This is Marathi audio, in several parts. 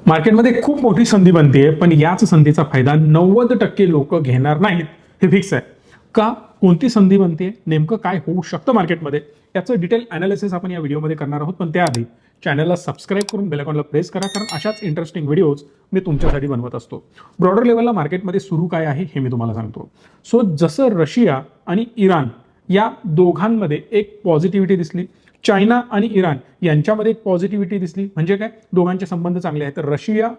मार्केटमध्ये खूप मोठी संधी बनते, पण याच संधीचा फायदा 90% लोक घेणार नाहीत हे फिक्स आहे. का? कोणती संधी बनते, नेमकं काय होऊ शकतं मार्केटमध्ये, याचं डिटेल अनालिसिस आपण या व्हिडिओमध्ये करणार आहोत. पण त्याआधी चॅनलला सबस्क्राईब करून बेल आयकॉनला प्रेस करा, कारण अशाच इंटरेस्टिंग व्हिडिओज मी तुमच्यासाठी बनवत असतो. ब्रॉडर लेवलला मार्केटमध्ये सुरू काय आहे हे मी तुम्हाला सांगतो. सो जसं रशिया आणि इराण या दोघांमध्ये एक पॉझिटिव्हिटी दिसली, चायना आणि इराण यांच्यामध्ये एक पॉझिटिव्हिटी दिसली. म्हणजे काय? दोघांचे संबंध चांगले आहेत. तर रशिया,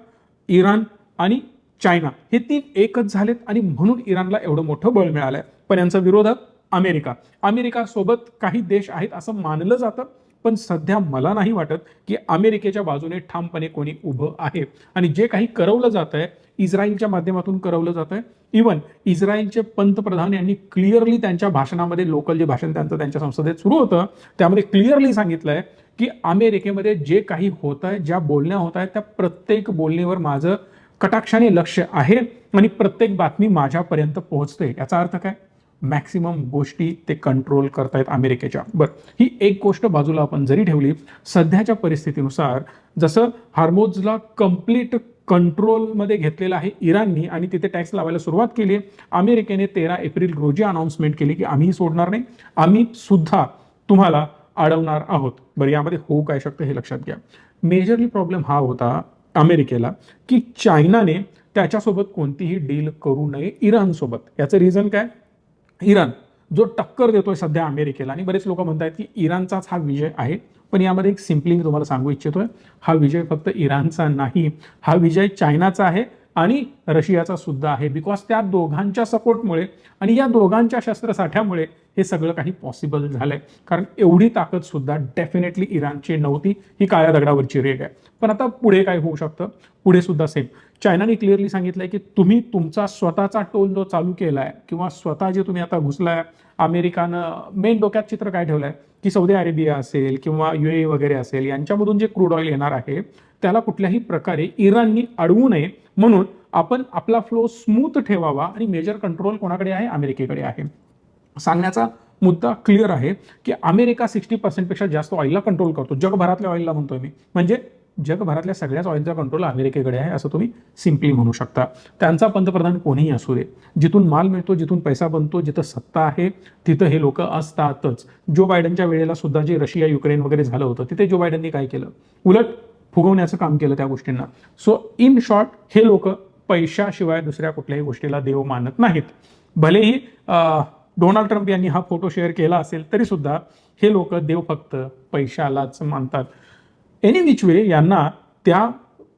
इराण आणि चायना हे तीन एकच झालेत आणि म्हणून इराणला एवढं मोठं बळ मिळालंय. पण यांचा विरोधक अमेरिका. अमेरिका सोबत काही देश आहेत असं मानलं जातं, पण सध्या मला नाही वाटत की अमेरिकेच्या बाजूने ठामपणे कोणी उभं आहे. आणि जे काही करवलं जात आहे इस्रायलच्या माध्यमातून करवलं जात आहे. इवन इस्रायलचे पंतप्रधान यांनी क्लिअरली त्यांच्या भाषणामध्ये, लोकल जे भाषण त्यांच्या संसदेत सुरू होतं त्यामध्ये क्लिअरली सांगितलंय की अमेरिकेमध्ये जे काही होत आहे, ज्या बोलण्या होत आहेत, त्या प्रत्येक बोलणीवर माझं कटाक्षाने लक्ष आहे आणि प्रत्येक बातमी माझ्यापर्यंत पोहोचते. याचा अर्थ काय? मॅक्सिमम गोष्टी ते कंट्रोल करतायत अमेरिकेच्या. बरं, ही एक गोष्ट बाजूला आपण जरी ठेवली, सध्याच्या परिस्थितीनुसार जसं हार्मोजला कंप्लीट कंट्रोलमध्ये घेतलेलं आहे इराणनी आणि तिथे टॅक्स लावायला सुरुवात केली. अमेरिकेने 13 एप्रिल रोजी अनाउन्समेंट केली की आम्ही सोडणार नाही, आम्ही सुद्धा तुम्हाला अडवणार आहोत. बरं, यामध्ये होऊ काय शकतं हे लक्षात घ्या. मेजरली प्रॉब्लेम हा होता अमेरिकेला की चायनाने त्याच्यासोबत कोणतीही डील करू नये इराणसोबत. याचं रिझन काय? इराण जो टक्कर देतोय सध्या अमेरिकेला, आणि बरेच लोक म्हणतात की इराणचाच हा विजय आहे. पण यामध्ये एक सिम्पली मी तुम्हाला सांगू इच्छितोय, हा विजय फक्त इराणचा नाही, हा विजय चायनाचा आहे आणि रशियाचा सुद्धा आहे. बिकॉज त्या दोघांच्या सपोर्टमुळे आणि या दोघांच्या शस्त्रसाठ्यामुळे हे सगळं काही पॉसिबल झालंय. कारण एवढी ताकद सुद्धा डेफिनेटली इराणची नव्हती. ही काळ्या दगडावरची रेग आहे. पण आता पुढे काय होऊ शकतं? पुढे सुद्धा सेम. चायनाने क्लिअरली सांगितलंय की तुम्ही तुमचा स्वतःचा टोल जो चालू केलाय किंवा स्वतः जे तुम्ही आता घुसलाय, अमेरिकानं मेन डोक्यात चित्र काय ठेवलंय की सौदी अरेबिया असेल किंवा UAE वगैरे असेल, यांच्यामधून जे क्रूड ऑइल येणार आहे त्याला कुठल्याही प्रकारे इराणनी अडवू नये, म्हणून आपण आपला फ्लो स्मूथ ठेवावा आणि मेजर कंट्रोल कोणाकडे आहे? अमेरिकेकडे आहे. सांगण्याचा मुद्दा क्लिअर आहे की अमेरिका 60% पेक्षा जास्त ऑइलला कंट्रोल करतो. जगभरातल्या ऑइलला म्हणतोय मी, म्हणजे जगभरातल्या सगळ्याच ऑइलचा कंट्रोल अमेरिकेकडे आहे असं तुम्ही सिम्पली म्हणू शकता. त्यांचा पंतप्रधान कोणीही असू दे, जिथून माल मिळतो, जिथून पैसा बनतो, जिथं सत्ता आहे तिथं हे लोक असतातच. जो बायडनच्या वेळेला सुद्धा जे रशिया युक्रेन वगैरे झालं होतं तिथे जो बायडननी काय केलं? उलट फुगवण्याचं काम केलं त्या गोष्टींना. सो इन शॉर्ट, हे लोक पैशाशिवाय दुसऱ्या कुठल्याही गोष्टीला देव मानत नाहीत. भलेही डोनाल्ड ट्रम्प यांनी हा फोटो शेअर केला असेल तरी सुद्धा हे लोक देव फक्त पैशालाच मानतात. एनी विच वे यांना त्या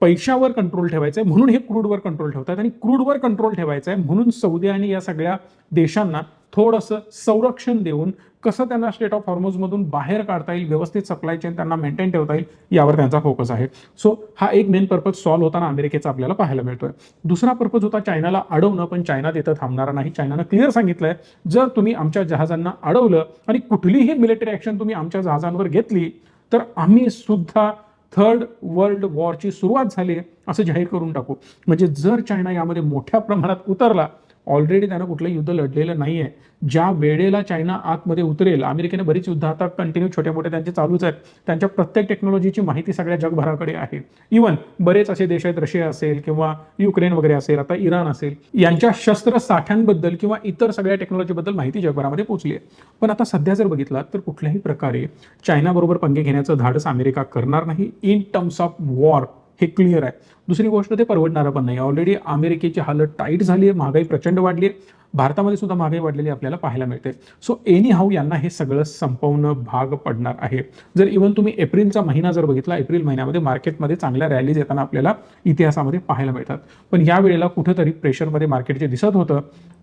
पैशावर कंट्रोल ठेवायचा आहे म्हणून हे क्रूडवर कंट्रोल ठेवतात, आणि क्रूडवर कंट्रोल ठेवायचा आहे म्हणून सौदी आणि या सगळ्या देशांना थोडंसं संरक्षण देऊन कसं त्यांना स्टेट ऑफ हॉर्मोजमधून बाहेर काढता येईल, व्यवस्थित सप्लाय चेन त्यांना मेंटेन ठेवता येईल, यावर त्यांचा फोकस आहे. सो हा एक मेन पर्पज सॉल्व्ह होताना अमेरिकेचा आपल्याला पाहायला मिळतोय. दुसरा पर्पज होता चायनाला अडवणं, पण चायना तिथं थांबणारा नाही. चायनानं क्लिअर सांगितलंय, जर तुम्ही आमच्या जहाजांना अडवलं आणि कुठलीही मिलिटरी ऍक्शन तुम्ही आमच्या जहाजांवर घेतली तर आम्ही सुद्धा थर्ड वर्ल्ड वॉरची सुरुवात झाली असं जाहीर करून टाकू. म्हणजे जर चायना यामध्ये मोठ्या प्रमाणात उतरला, ऑलरेडी त्यानं कुठलं युद्ध लढलेलं नाहीये, ज्या वेळेला चायना आतमध्ये उतरेल, अमेरिकेने बरीच युद्ध आता कंटिन्यू छोटे मोठे त्यांचे चालूच आहेत, त्यांच्या प्रत्येक टेक्नॉलॉजीची माहिती सगळ्या जगभराकडे आहे. इवन बरेच असे देश आहेत, रशिया असेल किंवा युक्रेन वगैरे असेल, आता इराण असेल, यांच्या शस्त्र साठ्यांबद्दल किंवा इतर सगळ्या टेक्नॉलॉजीबद्दल माहिती जगभरामध्ये पोहोचली आहे. पण आता सध्या जर बघितलं तर कुठल्याही प्रकारे चायनाबरोबर पंगे घेण्याचं धाडस अमेरिका करणार नाही इन टर्म्स ऑफ वॉर, हे क्लिअर आहे. दुसरी गोष्ट, ते परवडणारं पण नाही. ऑलरेडी अमेरिकेची हालत टाईट झाली आहे, महागाई प्रचंड वाढली आहे, भारतामध्ये सुद्धा महागाई वाढलेली आपल्याला पाहायला मिळते. सो एनी हाऊ यांना हे सगळं संपवणं भाग पडणार आहे. जर इव्हन तुम्ही एप्रिलचा महिना जर बघितला, एप्रिल महिन्यामध्ये मार्केटमध्ये चांगल्या रॅलीज येताना आपल्याला इतिहासामध्ये पाहायला मिळतात. पण या वेळेला कुठेतरी प्रेशरमध्ये मार्केट जे दिसत होतं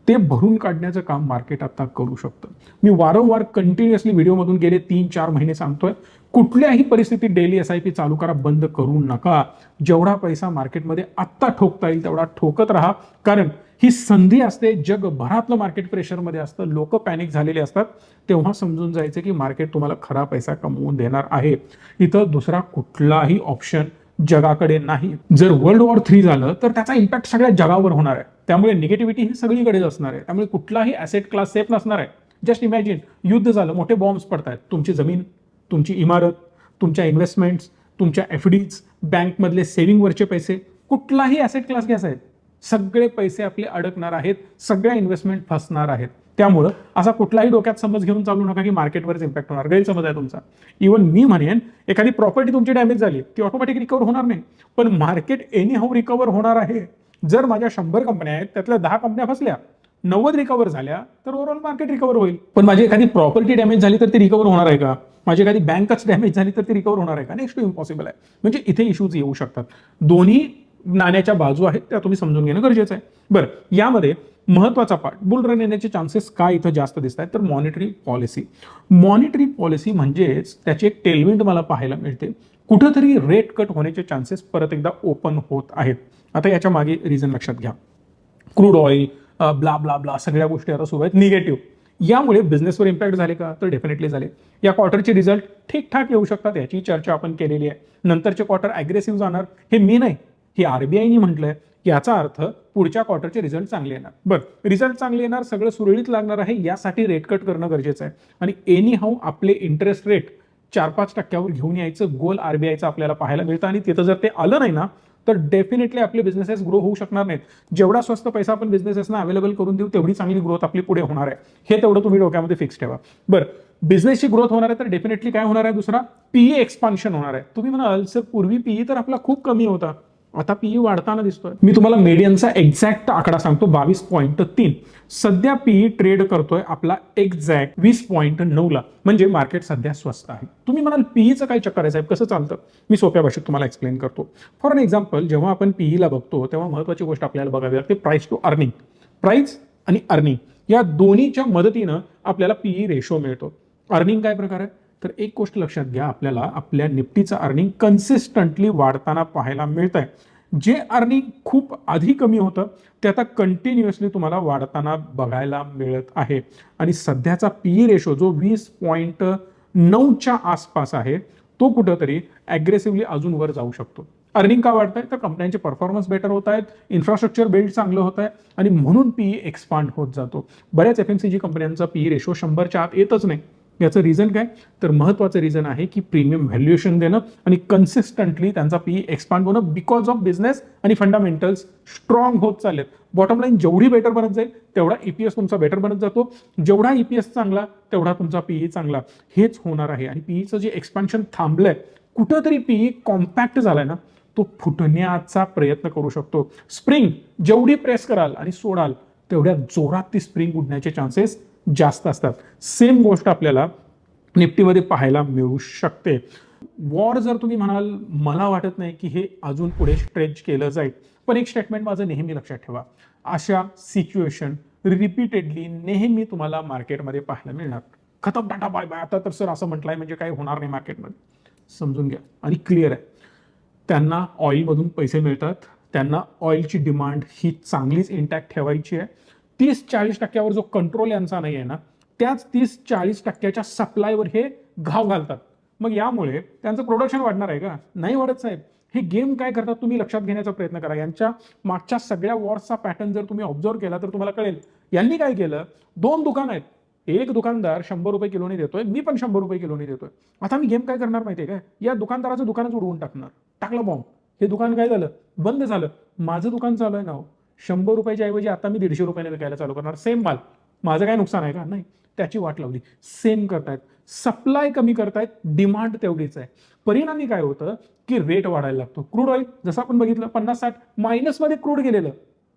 ते भरून काढण्याचं काम मार्केट आता करू शकतं. मी वारंवार कंटिन्युअसली व्हिडिओमधून गेले 3-4 महिने सांगतोय, कुठल्याही परिस्थितीत डेली SIP चालू करा, बंद करू नका. जेवढा पैसा मार्केटमध्ये आत्ता ठोकता येईल तेवढा ठोकत राहा, कारण ही संधी असते. जगभरातलं मार्केट प्रेशरमध्ये असतं, लोक पॅनिक झालेले असतात, तेव्हा समजून जायचं की मार्केट तुम्हाला खरा पैसा कमवून देणार आहे. इथं दुसरा कुठलाही ऑप्शन जगाकडे नाही. जर वर्ल्ड वॉर 3 झालं तर त्याचा इम्पॅक्ट सगळ्या जगावर होणार आहे. त्यामुळे निगेटिव्हिटी ही सगळीकडेच असणार आहे. त्यामुळे कुठलाही ॲसेट क्लास सेफ नसणार आहे. जस्ट इमॅजिन, युद्ध झालं, मोठे बॉम्ब्स पडतायत, तुमची जमीन, तुमची इमारत, तुमच्या इन्व्हेस्टमेंट्स, तुमच्या FDs, बँकमधले सेव्हिंगवरचे पैसे, कुठलाही ॲसेट क्लास घ्यायचा आहे, सगळे पैसे आपले अडकणार आहेत, सगळ्या इन्व्हेस्टमेंट फसणार आहेत. त्यामुळं असा कुठलाही डोक्यात समज घेऊन चालू नका की मार्केटवरच इम्पॅक्ट होणार. गैरसमज आहे तुमचा. इव्हन मी म्हणेन एखादी प्रॉपर्टी तुमची डॅमेज झाली ती ऑटोमॅटिक रिकवर होणार नाही, पण मार्केट एनी हाऊ रिकवर होणार आहे. जर माझ्या 100 कंपन्या आहेत त्यातल्या 10 कंपन्या फसल्या, 90 रिकवर झाल्या तर ओव्हरऑल मार्केट रिकवर होईल. पण माझी एखादी प्रॉपर्टी डॅमेज झाली तर ती रिकवर होणार आहे का? माझी एखादी बँकच डॅमेज झाली तर ती रिकवर होणार आहे का? नेक्स्ट टू इम्पॉसिबल आहे. म्हणजे इथे इश्यूज येऊ शकतात. दोन्ही नाण्याच्या बाजू आहेत त्या तुम्ही समजून घेणं गरजेचं आहे. बरं, यामध्ये महत्वाचा पार्ट बुल रन येण्याचे चान्सेस काय इथं जास्त दिसत आहेत तर मॉनिटरी पॉलिसी. मॉनिटरी पॉलिसी म्हणजेच त्याची एक टेलविंड मला पाहायला मिळते. कुठंतरी रेट कट होण्याचे चान्सेस परत एकदा ओपन होत आहेत. आता याच्या मागे रिझन लक्षात घ्या. Crude oil blah blah blah सगळ्या गोष्टी आता सुरू आहेत निगेटिव्ह. यामुळे बिझनेसवर इम्पॅक्ट झाले का तर डेफिनेटली झाले. या क्वार्टरचे रिझल्ट ठीकठाक येऊ शकतात, याची चर्चा आपण केलेली आहे. नंतरचे क्वार्टर अग्रेसिव्ह जाणार हे मी नाही, हे RBIने म्हटलंय. याचा अर्थ पुढच्या क्वार्टरचे रिझल्ट चांगले येणार. बरं, रिझल्ट चांगले येणार, सगळं सुरळीत लागणार आहे, यासाठी रेट कट करणं गरजेचं आहे. आणि एनी हाऊ आपले इंटरेस्ट रेट 4-5% घेऊन यायचं गोल RBIचं आपल्याला पाहायला मिळतं. आणि तिथं जर ते आलं नाही ना तर डेफिनेटली आपले बिझनेसेस ग्रो होऊ शकणार नाहीत. जेवढा स्वस्त पैसा आपण बिझनेसेसना अवेलेबल करून देऊ तेवढी चांगली ग्रोथ आपली पुढे होणार आहे. हे तेवढं तुम्ही डोक्यामध्ये फिक्स ठेवा. बरं, बिझनेसची ग्रोथ होणार आहे तर डेफिनेटली काय होणार आहे? दुसरा PE एक्सपान्शन होणार आहे. तुम्ही म्हणाल सर पूर्वी PE तर आपला खूप कमी होता, आता PE वाढताना दिसतोय. मी तुम्हाला मीडियनचा एक्झॅक्ट आकडा सांगतो, 22.3. सध्या PE ट्रेड करतोय आपला एक्झॅक्ट 20.9 ला. म्हणजे मार्केट सध्या स्वस्त आहे. तुम्ही म्हणाल PEचं काय चक्कर आहे साहेब, कसं चालतं? मी सोप्या भाषेत तुम्हाला एक्सप्लेन करतो. फॉर एन एक्झाम्पल, जेव्हा आपण PE ला बघतो तेव्हा महत्वाची गोष्ट आपल्याला बघावी लागते प्राइस टू अर्निंग. प्राइस आणि अर्निंग या दोन्हीच्या मदतीनं आपल्याला PE रेशो मिळतो. अर्निंग काय प्रकार आहे तर एक गोष्ट लक्षात घ्या, आपल्याला आपल्या निफ्टीचं अर्निंग कन्सिस्टंटली वाढताना पाहायला मिळत आहे. जे अर्निंग खूप आधी कमी होतं ते आता कंटिन्युअसली तुम्हाला वाढताना बघायला मिळत आहे. आणि सध्याचा PE रेशो जो 20.9च्या आसपास आहे तो कुठंतरी ॲग्रेसिव्हली अजून वर जाऊ शकतो. अर्निंग का वाढत आहे तर कंपन्यांचे परफॉर्मन्स बेटर होत आहेत, इन्फ्रास्ट्रक्चर बिल्ड चांगलं होत आहे आणि म्हणून PE एक्सपांड होत जातो. बऱ्याच FMCG कंपन्यांचा PE रेशो 100च्या आत येतच नाही. याचं रिझन काय तर महत्वाचं रिझन आहे की प्रीमियम व्हॅल्युएशन देणं आणि कन्सिस्टंटली त्यांचा PE एक्सपांड होणं बिकॉज ऑफ बिझनेस आणि फंडामेंटल्स स्ट्रॉंग होत चाललेत. बॉटम लाईन जेवढी बेटर बनत जाईल तेवढा EPS तुमचा बेटर बनत जातो. जेवढा EPS चांगला तेवढा तुमचा PE चांगला. हेच होणार आहे. आणि PEचं जे एक्सपान्शन थांबलंय, कुठंतरी PE कॉम्पॅक्ट झालाय ना, तो फुटण्याचा प्रयत्न करू शकतो. स्प्रिंग जेवढी प्रेस कराल आणि सोडाल तेवढ्या जोरात ती स्प्रिंग उडण्याचे चान्सेस जास्त असतात. सेम गोष्ट आपल्याला निफ्टीमध्ये पाहायला मिळू शकते. वॉर जर तुम्ही म्हणाल, मला वाटत नाही की हे अजून पुढे स्ट्रेच केलं जाईल. पण एक स्टेटमेंट माझं नेहमी लक्षात ठेवा, अशा सिच्युएशन रिपीटेडली नेहमी तुम्हाला मार्केटमध्ये पाहायला मिळणार. खतम टाटा बाय बाय. आता तर सर असं म्हटलंय म्हणजे काही होणार नाही मार्केटमध्ये, समजून घ्या. आणि क्लिअर आहे, त्यांना ऑइलमधून पैसे मिळतात, त्यांना ऑइलची डिमांड ही चांगलीच इंटॅक्ट ठेवायची आहे. 30-40% जो कंट्रोल यांचा नाही आहे ना, त्याच 30-40% सप्लायवर हे घाव घालतात. मग यामुळे त्यांचं प्रोडक्शन वाढणार आहे का? नाही वाढत साहेब. हे गेम काय करतात तुम्ही लक्षात घेण्याचा प्रयत्न करा. यांच्या मागच्या सगळ्या वॉर्सचा पॅटर्न जर तुम्ही ऑब्झर्व्ह केला तर तुम्हाला कळेल. यांनी काय केलं, 2 दुकान आहेत, एक दुकानदार 100 रुपये किलोने देतोय, मी पण 100 रुपये किलोने देतोय. आता मी गेम काय करणार माहितीये काय, या दुकानदाराचं दुकानच उडवून टाकणार. टाकलं बॉम्ब. हे दुकान काय झालं, बंद झालं. माझं दुकान चालू आहे ना, 100 रुपयाच्या ऐवजी आता मी 150 रुपयाने विकायला चालू करणार. सेम माल. माझं काय नुकसान आहे का? नाही. त्याची वाट लावली. सेम करतायत, सप्लाय कमी करतायत, डिमांड तेवढीच आहे. परिणामी काय होतं की रेट वाढायला लागतो. क्रूड ऑइल जसं आपण बघितलं 50-60 मायनसमध्ये क्रूड गेलेलं,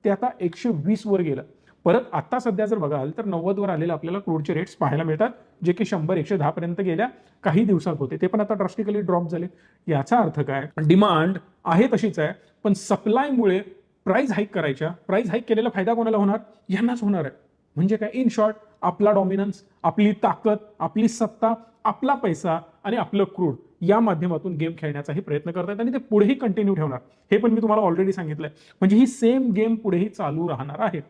ते आता 120 वर गेलं. परत आता सध्या जर बघाल तर 90 वर आलेलं आपल्याला क्रूडचे रेट्स पाहायला मिळतात, जे की 100-110 पर्यंत गेल्या काही दिवसात होते, ते पण आता ड्रास्टिकली ड्रॉप झाले. याचा अर्थ काय, डिमांड आहे तशीच आहे, पण सप्लायमुळे प्राइस हाईक करायच्या. प्राइस हाईक केलेला फायदा कोणाला होणार? यांनाच होणार आहे. म्हणजे काय, इन शॉर्ट, आपला डॉमिनन्स, आपली ताकद, आपली सत्ता, आपला पैसा आणि आपलं क्रूड या माध्यमातून गेम खेळण्याचाही प्रयत्न करतात आणि ते पुढेही कंटिन्यू ठेवणार. हे पण मी तुम्हाला ऑलरेडी सांगितलंय. म्हणजे ही सेम गेम पुढेही चालू राहणार आहे.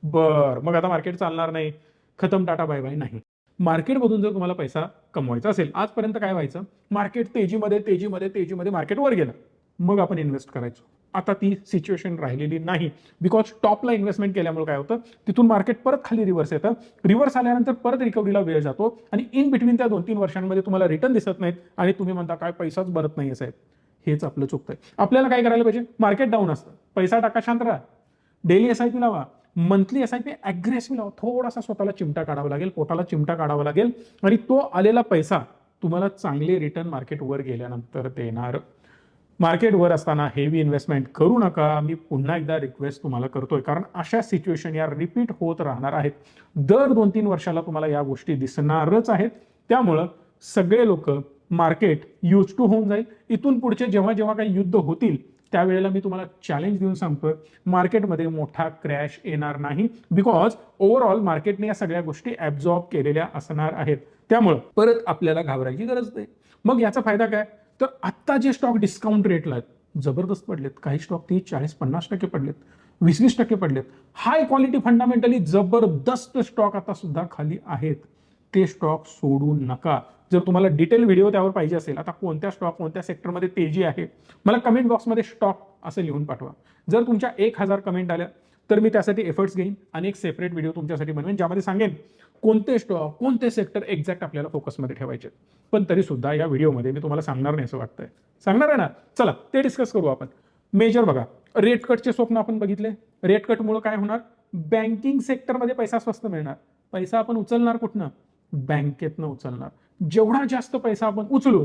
मग आता मार्केट चालणार नाही, खतम टाटा बाय बाय, नाही. मार्केटमधून जर तुम्हाला पैसा कमवायचा असेल, आजपर्यंत काय व्हायचं, मार्केट तेजीमध्ये मार्केट वर गेलं, मग आपण इन्व्हेस्ट करायचो. आता ती सिच्युएशन राहिलेली नाही, बिकॉज टॉपला इन्व्हेस्टमेंट केल्यामुळे काय होतं, तिथून मार्केट परत खाली रिव्हर्स येतं, रिव्हर्स आल्यानंतर परत रिकव्हरीला वेळ जातो आणि इन बिटवीन त्या 2-3 वर्षांमध्ये तुम्हाला रिटर्न दिसत नाहीत आणि तुम्ही म्हणता काय पैसाच भरत नाही साहेब. हेच आपलं चुकतंय. आपल्याला काय करायला पाहिजे, मार्केट डाऊन असतं, पैसा टाका, शांत राहा, डेली एसआयपी लावा, मंथली एसआयपी अग्रेसिव्ह लावा, थोडासा स्वतःला चिमटा काढावा लागेल, पोटाला चिमटा काढावा लागेल आणि तो आलेला पैसा तुम्हाला चांगले रिटर्न मार्केट वर गेल्यानंतर देणार. मार्केट वर असताना हेवी इन्व्हेस्टमेंट करू नका. मी पुन्हा एकदा रिक्वेस्ट तुम्हाला करतोय, कारण अशा सिच्युएशन या रिपीट होत राहणार आहेत. दर 2-3 वर्षाला तुम्हाला या गोष्टी दिसणारच आहेत. त्यामुळं सगळे लोक, मार्केट यूज टू होऊन जाईल. इथून पुढचे जेव्हा जेव्हा काही युद्ध होतील त्यावेळेला मी तुम्हाला चॅलेंज देऊन सांगतोय, मार्केटमध्ये मोठा क्रॅश येणार नाही, बिकॉज ओव्हरऑल मार्केटने या सगळ्या गोष्टी ॲब्झॉर्ब केलेल्या असणार आहेत. त्यामुळं परत आपल्याला घाबरायची गरज नाही. मग याचा फायदा काय, तर आत्ता जे स्टॉक डिस्काउंट रेटला आहेत, जबरदस्त पडलेत. काही स्टॉक 30-40-50% पडलेत, 20-20% पडलेत. हाय क्वालिटी फंडामेंटली जबरदस्त स्टॉक आता सुद्धा खाली आहेत. ते स्टॉक सोडू नका. जर तुम्हाला डिटेल व्हिडिओ त्यावर पाहिजे असेल, आता कोणत्या स्टॉक कोणत्या सेक्टरमध्ये तेजी आहे, मला कमेंट बॉक्समध्ये स्टॉक असं लिहून पाठवा. जर तुमच्या 1000 कमेंट आल्या तर मी त्यासाठी एफर्ट्स घेईन आणि एक सेपरेट व्हिडिओ तुमच्यासाठी बनवेन, ज्यामध्ये सांगेन कोणते स्टॉक कोणते सेक्टर एक्झॅक्ट आपल्याला फोकसमध्ये ठेवायचे. पण तरी सुद्धा या व्हिडिओमध्ये मी तुम्हाला सांगणार नाही असं वाटतंय. सांगणार आहे ना, चला ते डिस्कस करू आपण. मेजर बघा, रेट कटचे स्वप्न आपण बघितले. रेट कटमुळे काय होणार, बँकिंग सेक्टरमध्ये पैसा स्वस्त मिळणार. पैसा आपण उचलणार कुठनं, बँकेतनं उचलणार. जेवढा जास्त पैसा आपण उचलू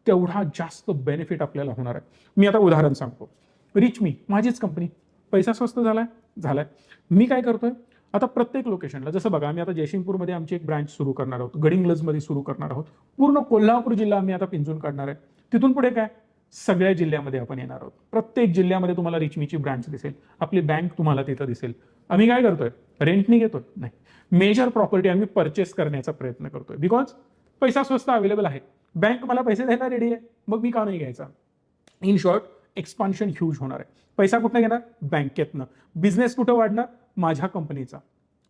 तेवढा जास्त बेनिफिट आपल्याला होणार आहे. मी आता उदाहरण सांगतो. रिच मी, माझीच कंपनी, पैसा स्वस्त झालाय. मी काय करतोय, आता प्रत्येक लोकेशनला, जसं बघा आम्ही आता जयसिंगपूरमध्ये आमची एक ब्रांच सुरू करणार आहोत, गडिंग्लजमध्ये सुरू करणार आहोत, पूर्ण कोल्हापूर जिल्हा आम्ही आता पिंजून काढणार आहे. तिथून पुढे काय, सगळ्या जिल्ह्यामध्ये आपण येणार आहोत. प्रत्येक जिल्ह्यामध्ये तुम्हाला रिचमीची ब्रांच दिसेल, आपली बँक तुम्हाला तिथं दिसेल. आम्ही काय करतोय, रेंटनी घेतोय नाही, मेजर प्रॉपर्टी आम्ही परचेस करण्याचा प्रयत्न करतोय, बिकॉज पैसा स्वस्त अवेलेबल आहे. बँक मला पैसे द्यायला रेडी आहे, मग मी का नाही घ्यायचा. इन शॉर्ट, एक्सपान्शन ह्यूज होणार आहे. पैसा कुठनं घेणार, बँकेतनं. बिझनेस कुठं वाढणार, माझ्या कंपनीचा.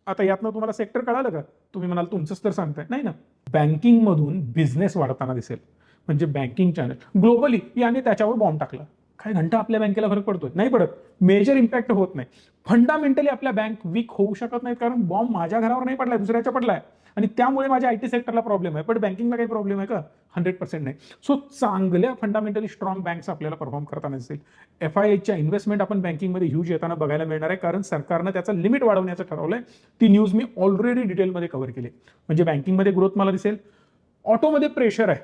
आता यातनं तुम्हाला सेक्टर कळालं का, तुम्ही म्हणाल तुमचंच तर सांगताय, नाही ना. बँकिंगमधून बिझनेस वाढताना दिसेल, म्हणजे बँकिंग चॅनल ग्लोबली याने त्याच्यावर बॉम्ब टाकला. काय घंटा आपल्या बँकेला फरक पडतोय, नाही पडत. मेजर इम्पॅक्ट होत नाही. फंडामेंटली आपल्या बँक वीक होऊ शकत नाहीत, कारण बॉम्ब माझ्या घरावर नाही पडलाय, दुसऱ्याच्या पडलाय आणि त्यामुळे माझ्या आयटी सेक्टरला प्रॉब्लेम आहे. पण बँकिंगला काही प्रॉब्लेम आहे का, 100% नाही. सो चांगल्या फंडामेंटली स्ट्रॉंग बँक्स आपल्याला परफॉर्म करताना दिसेल. FIIच्या इन्व्हेस्टमेंट आपण बँकिंगमध्ये ह्यूज येताना बघायला मिळणार आहे, कारण सरकारनं त्याचं लिमिट वाढवण्याचं ठरवलंय. ती न्यूज मी ऑलरेडी डिटेलमध्ये कव्हर केली. म्हणजे बँकिंगमध्ये ग्रोथ मला दिसेल. ऑटोमध्ये प्रेशर आहे.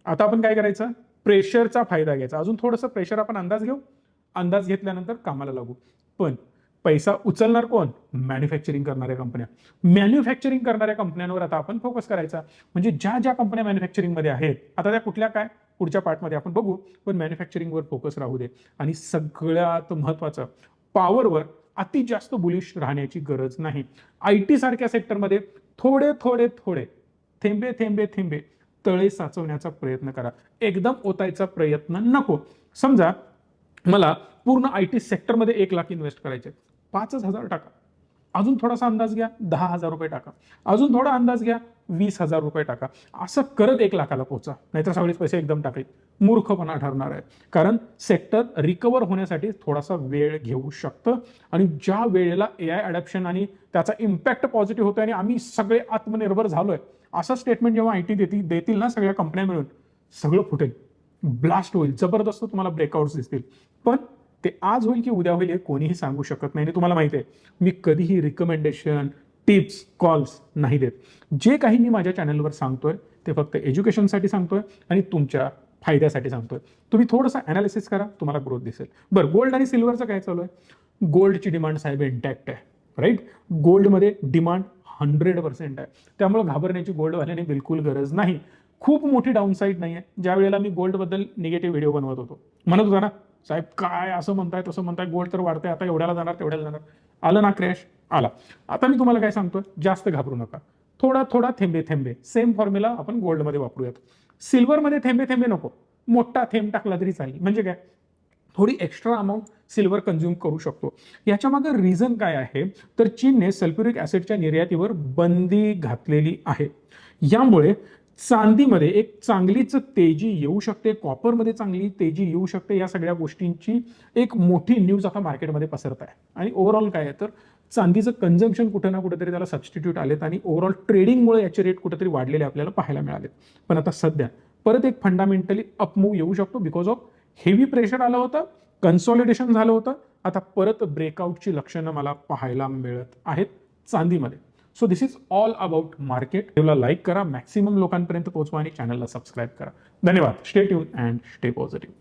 आता आपण काय करायचं, प्रेशरचा फायदा घ्यायचा. अजून थोडंसं प्रेशर आपण अंदाज घेऊ, अंदाज घेतल्यानंतर कामाला लागू. पण पैसा उचलणार कोण, मॅन्युफॅक्चरिंग करणाऱ्या कंपन्या. मॅन्युफॅक्चरिंग करणाऱ्या कंपन्यांवर आता आपण फोकस करायचा. म्हणजे ज्या ज्या कंपन्या मॅन्युफॅक्चरिंगमध्ये आहेत, आता त्या कुठल्या काय पुढच्या पार्टमध्ये आपण बघू, पण मॅन्युफॅक्चरिंगवर फोकस राहू दे. आणि सगळ्यात महत्त्वाचं, पॉवरवर अति जास्त बुलिश राहण्याची गरज नाही. IT सारख्या सेक्टरमध्ये थोडे थोडे थोडे, थेंबे थेंबे थेंबे तळे साचवण्याचा प्रयत्न करा. एकदम ओतायचा प्रयत्न नको. समजा मला पूर्ण IT सेक्टरमध्ये 1 लाख इन्व्हेस्ट करायचे, 5,000 टाका. अजून थोडासा अंदाज घ्या, 10,000 रुपये टाका. अजून थोडा अंदाज घ्या, 20,000 रुपये टाका. असं करत 1 लाखाला पोहोचा. नाहीतर सगळेच पैसे एकदम टाकले, मूर्खपणा ठरणार आहे. कारण सेक्टर रिकवर होण्यासाठी थोडासा वेळ घेऊ शकतं आणि ज्या वेळेला AI अडॅप्शन आणि त्याचा इम्पॅक्ट पॉझिटिव्ह होतोय आणि आम्ही सगळे आत्मनिर्भर झालोय, असं स्टेटमेंट जेव्हा IT देतील ना सगळ्या कंपन्या मिळून, सगळं फुटेल, ब्लास्ट होईल, जबरदस्त तुम्हाला ब्रेकआउट्स दिसतील. पण ते आज होईल की उद्या होईल हे कोणीही सांगू शकत नाही. आणि तुम्हाला माहिती आहे, मी कधीही रिकमेंडेशन, टिप्स, कॉल्स नाही देत. जे काही मी माझ्या चॅनलवर सांगतोय ते फक्त एज्युकेशनसाठी सांगतोय आणि तुमच्या फायद्यासाठी सांगतोय. तुम्ही थोडंसं अनालिसिस करा, तुम्हाला ग्रोथ दिसेल. बरं, गोल्ड आणि सिल्वरचं काय चालू आहे, गोल्डची डिमांड साहेब इंटॅक्ट आहे, राईट. गोल्डमध्ये डिमांड 100% आहे, त्यामुळे घाबरण्याची गोल्डवाल्याने बिलकुल गरज नाही. खूप मोठी डाऊनसाईड नाही आहे. ज्या वेळेला मी गोल्डबद्दल निगेटिव्ह व्हिडिओ बनवत होतो, म्हणत होता ना साहेब काय असं म्हणताय तसं म्हणताय, गोल्ड तर वाढतंय, आता एवढ्याला जाणार तेवढ्याला जाणार. आलं ना क्रॅश, आला. आता मी तुम्हाला काय सांगतोय, जास्त घाबरू नका. थोडा थोडा थेंबे थेंबे, सेम फॉर्म्युला आपण गोल्डमध्ये वापरूयात. सिल्वरमध्ये थेंबे थेंबे नको, मोठा थेंब टाकला तरी चालेल. म्हणजे काय, थोडी एक्स्ट्रा अमाऊंट सिल्वर कंझ्युम करू शकतो. याच्या मागे रिझन काय आहे, तर चीनने सल्फ्युरिक ऍसिडच्या निर्यातीवर बंदी घातलेली आहे. यामुळे चांदीमध्ये एक चांगलीच तेजी येऊ शकते, कॉपरमध्ये चांगली तेजी येऊ शकते. या सगळ्या गोष्टींची एक मोठी न्यूज आता मार्केटमध्ये पसरत आहे. आणि ओव्हरऑल काय आहे तर चांदीचं कन्झम्पशन कुठे ना कुठेतरी त्याला सबस्टिट्यूट आलेत आणि ओव्हरऑल ट्रेडिंगमुळे याचे रेट कुठेतरी वाढलेले आपल्याला पाहायला मिळालेत. पण आता सध्या परत एक फंडामेंटली अपमूव्ह येऊ शकतो बिकॉज ऑफ हेवी प्रेशर आलं होतं, कन्सॉलिडेशन झालं होतं. आता परत ब्रेकआउटची लक्षणं मला पाहायला मिळत आहेत चांदीमध्ये. So this is all about market. व्हिडिओला लाईक करा, मॅक्सिमम लोकांपर्यंत पोहोचवा आणि चॅनलला सबस्क्राईब करा. धन्यवाद. Stay tune and stay positive.